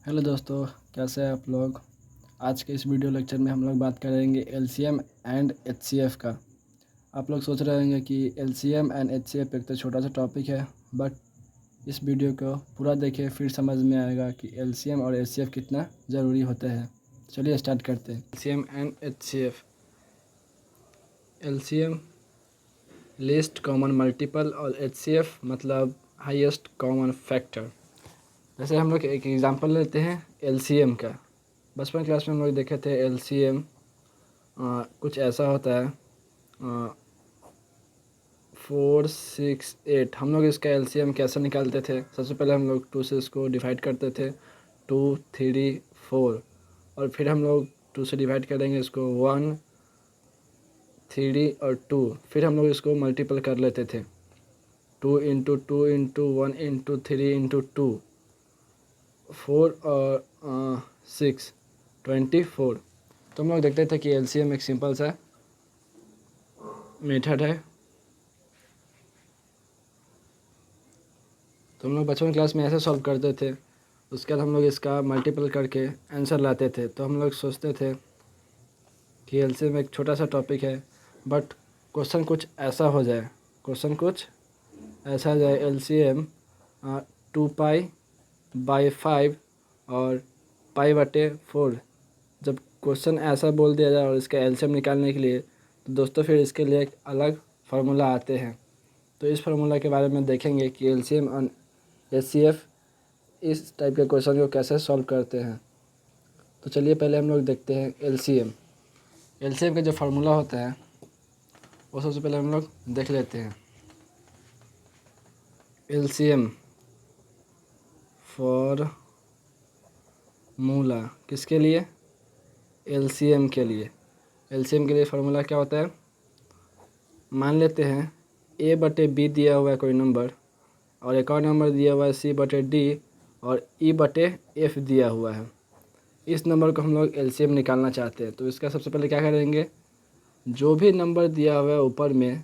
Hello दोस्तों, कैसे हैं आप लोग। आज के इस वीडियो लेक्चर में हम लोग बात करेंगे एलसीएम एंड एचसीएफ का। आप लोग सोच रहे होंगे कि एलसीएम एंड एचसीएफ एक तो छोटा सा टॉपिक है, बट इस वीडियो को पूरा देखिए फिर समझ में आएगा कि एलसीएम और एचसीएफ कितना ज़रूरी होते हैं। चलिए स्टार्ट करते हैं। LCM and HCF. LCM least common multiple और एचसीएफ मतलब हाईएस्ट कॉमन फैक्टर। जैसे हम लोग एक एग्जांपल लेते हैं एलसीएम का। बचपन क्लास में हम लोग देखे थे एलसीएम कुछ ऐसा होता है 4, 6, 8। हम लोग इसका एलसीएम कैसे निकालते थे। सबसे पहले हम लोग 2 से इसको डिवाइड करते थे, 2, 3, 4, और फिर हम लोग 2 से डिवाइड करेंगे इसको 1, 3 और 2। फिर हम लोग इसको मल्टीपल कर लेते थे 2 इंटू 2 इंटू 1 इंटू 3 इंटू 2, 4 और 6, 24। तो हम लोग देखते थे कि एलसीएम एक सिंपल सा मेथड है। तो हम लोग बचपन क्लास में ऐसे सॉल्व करते थे। उसके बाद हम लोग इसका मल्टीपल करके आंसर लाते थे। तो हम लोग सोचते थे कि एलसीएम एक छोटा सा टॉपिक है, बट क्वेश्चन कुछ ऐसा हो जाए, एलसीएम 2π/5 और π/4। जब क्वेश्चन ऐसा बोल दिया जाए और इसका एलसीएम निकालने के लिए, तो दोस्तों फिर इसके लिए एक अलग फार्मूला आते हैं। तो इस फार्मूला के बारे में देखेंगे कि एलसीएम और एचसीएफ इस टाइप के क्वेश्चन को कैसे सॉल्व करते हैं। तो चलिए पहले हम लोग देखते हैं एलसीएम का जो फार्मूला होता है वो सबसे पहले हम लोग देख लेते हैं। एलसीएम फार्मूला किसके लिए? एलसीएम के लिए। एलसीएम के लिए फार्मूला क्या होता है? मान लेते हैं a/b दिया हुआ है कोई नंबर, और एक और नंबर दिया हुआ है c/d, और e/f दिया हुआ है। इस नंबर को हम लोग एलसीएम निकालना चाहते हैं। तो इसका सबसे पहले क्या करेंगे, जो भी नंबर दिया हुआ है ऊपर में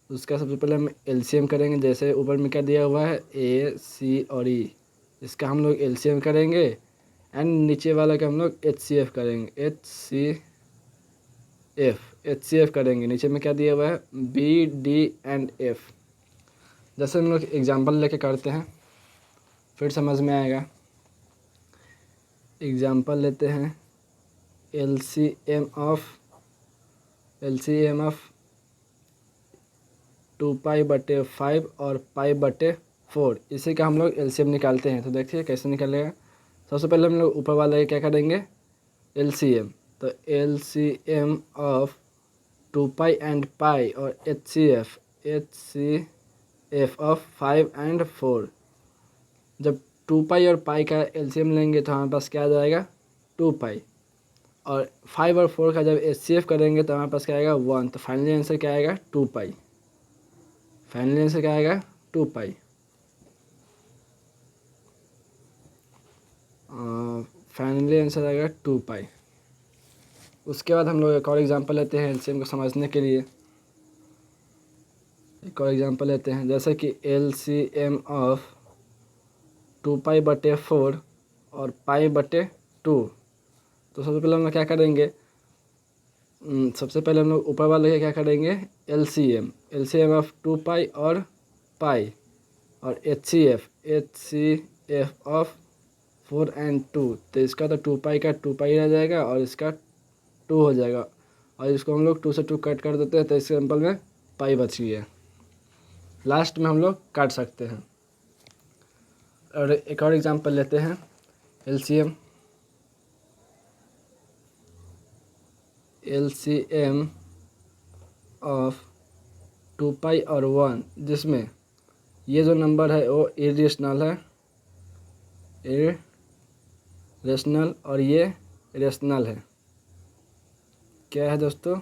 उसका सबसे पहले हम एलसीएम करेंगे। जैसे ऊपर में क्या दिया हुआ है, a, c और e, इसका हम लोग एलसीएम करेंगे। एंड नीचे वाला का हम लोग एचसीएफ करेंगे, एचसीएफ करेंगे। नीचे में क्या दिया हुआ है, बी, डी एंड एफ। जैसे हम लोग एग्जाम्पल लेके करते हैं फिर समझ में आएगा। एग्जाम्पल लेते हैं एलसीएम ऑफ 2π/5 और π/4। इसी का हम लोग एलसीएम निकालते हैं। तो देखिए कैसे निकलेगा। सबसे पहले हम लोग ऊपर वाले क्या करेंगे, एलसीएम। तो एलसीएम ऑफ 2π एंड π और एचसीएफ ऑफ 5 एंड 4। जब 2π और π का एलसीएम लेंगे तो हमारे पास क्या आ जाएगा, 2π, और 5 और 4 का जब एचसीएफ करेंगे तो हमारे पास क्या आएगा, 1। तो फाइनली आंसर क्या आएगा, 2π। फाइनली आंसर क्या आएगा, 2π। फाइनली आंसर आएगा 2π। उसके बाद हम लोग एक और एग्जांपल लेते हैं एलसीएम को समझने के लिए। एक और एग्जांपल लेते हैं, जैसे कि एलसीएम ऑफ 2π/4 और π/2। तो सबसे पहले हम लोग क्या करेंगे, सबसे पहले हम लोग ऊपर वाले क्या करेंगे, एलसीएम ऑफ 2π और π, और एचसीएफ ऑफ 4 एंड 2। तो इसका तो 2π का 2π रह जाएगा और इसका 2 हो जाएगा, और इसको हम लोग 2 से 2 कट कर देते हैं। तो इस एग्जाम्पल में पाई बच गई है। लास्ट में हम लोग काट सकते हैं। और एक और एग्जांपल लेते हैं एलसीएम ऑफ 2π और 1, जिसमें ये जो नंबर है वो इरेशनल और ये रेशनल है। क्या है दोस्तों,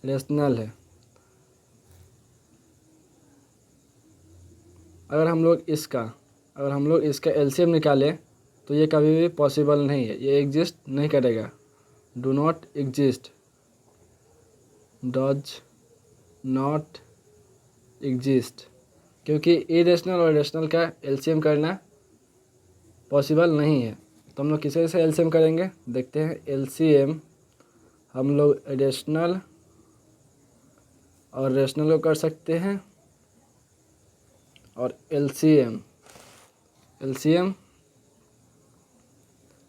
रेशनल है। अगर हम लोग इसका एलसीएम निकालें तो ये कभी भी पॉसिबल नहीं है, ये एग्जिस्ट नहीं करेगा। Do not exist, does not exist, क्योंकि इरेशनल और रेशनल का एलसीएम करना पॉसिबल नहीं है। तो हम लोग किसे से एलसीएम करेंगे, देखते हैं। एलसीएम हम लोग रेशनल और रेशनल को कर सकते हैं, और एलसीएम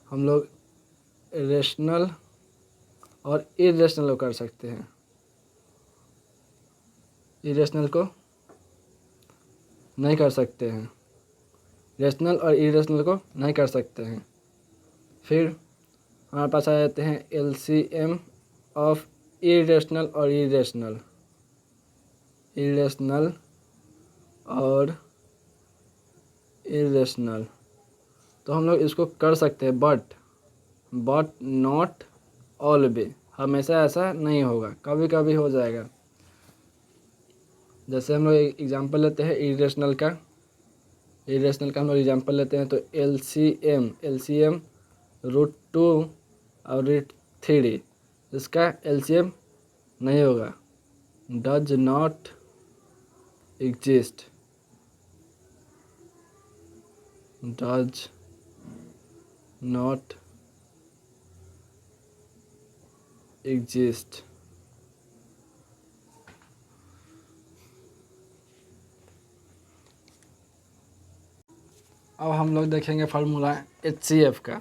हम लोग रेशनल और इरेशनल को कर सकते हैं। इरेशनल को नहीं कर सकते हैं, रेशनल और इरेशनल को नहीं कर सकते हैं। फिर हमारे पास आ जाते हैं एलसीएम ऑफ इरेशनल और इरेशनल और इरेशनल। तो हम लोग इसको कर सकते हैं, बट नॉट ऑलवेज, हमेशा ऐसा नहीं होगा, कभी कभी हो जाएगा। जैसे हम लोग एक एग्जांपल लेते हैं इरेशनल का हम लोग एग्जांपल लेते हैं। तो एलसीएम √2 और √3, इसका एलसीएम नहीं होगा, डज नॉट एग्जिस्ट, अब हम लोग देखेंगे फार्मूला HCF का।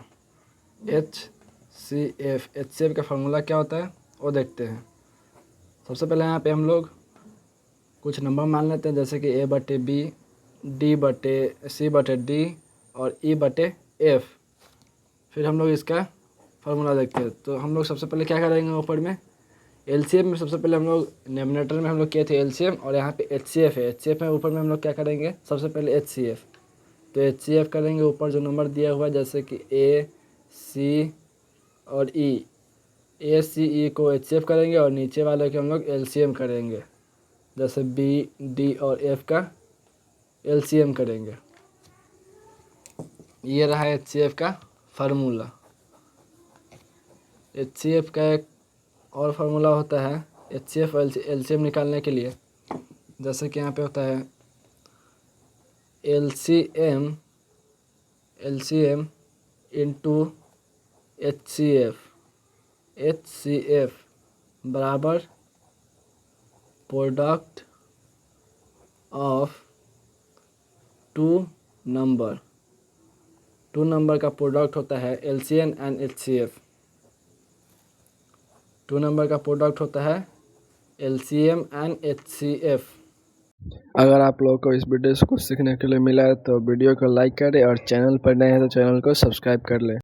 HCF का फार्मूला क्या होता है वो देखते हैं। सबसे पहले यहाँ पे हम लोग कुछ नंबर मान लेते हैं, जैसे कि A/B, D/C/D और E/F। फिर हम लोग इसका फार्मूला देखते हैं। तो हम लोग सबसे पहले क्या करेंगे, ऊपर में एलसीएम में सबसे पहले हम लोग डिनोमिनेटर में हम लोग किए थे एलसीएम, और यहाँ पे HCF है। HCF में ऊपर में हम लोग क्या करेंगे, सबसे पहले HCF। तो HCF करेंगे, ऊपर जो नंबर दिया हुआ है जैसे कि A, C और E, A, C, E को HCF करेंगे, और नीचे वाले के हम लोग LCM करेंगे, जैसे B, D और F का LCM करेंगे। ये रहा HCF का फार्मूला। HCF का एक और फार्मूला होता है HCF LCM निकालने के लिए, जैसे कि यहाँ पे होता है LCM इंटू HCF बराबर प्रोडक्ट ऑफ टू नंबर का प्रोडक्ट होता है LCM and HCF। Two number का प्रोडक्ट होता है LCM एंड HCF। अगर आप लोगों को इस वीडियो से कुछ सीखने के लिए मिला है तो वीडियो को लाइक करें, और चैनल पर नए हैं तो चैनल को सब्सक्राइब कर लें।